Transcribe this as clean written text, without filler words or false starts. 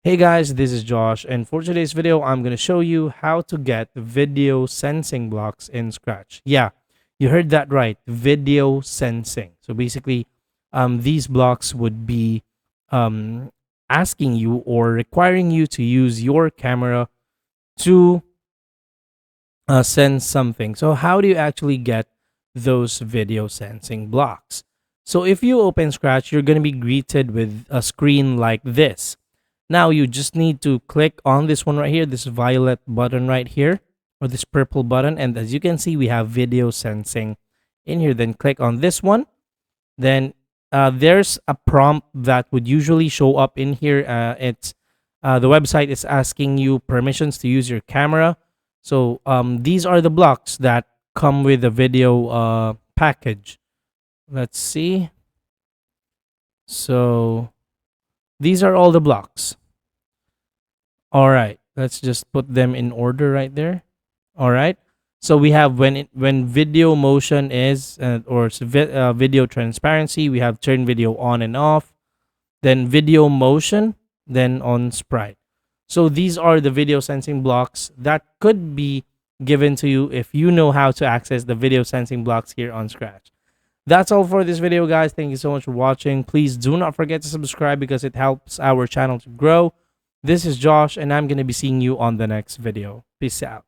Hey guys, this is Josh, and for today's video, I'm going to show you how to get video sensing blocks in Scratch. Yeah, you heard that right, video sensing. So basically, these blocks would be um, asking you or requiring you to use your camera to sense something. So how do you actually get those video sensing blocks? So if you open Scratch, you're going to be greeted with a screen like this. Now you just need to click on this one right here, this violet button right here, or this purple button. And as you can see, we have video sensing in here. Then click on this one. Then there's a prompt that would usually show up in here. It's the website is asking you permissions to use your camera. So these are the blocks that come with the video package. Let's see. So these are all the blocks. All right, let's just put them in order right there. All right. So we have when video motion is video transparency, we have turn video on and off, then video motion, then on sprite. So these are the video sensing blocks that could be given to you if you know how to access the video sensing blocks here on Scratch. That's all for this video, guys. Thank you so much for watching. Please do not forget to subscribe because it helps our channel to grow. This is Josh, and I'm going to be seeing you on the next video. Peace out.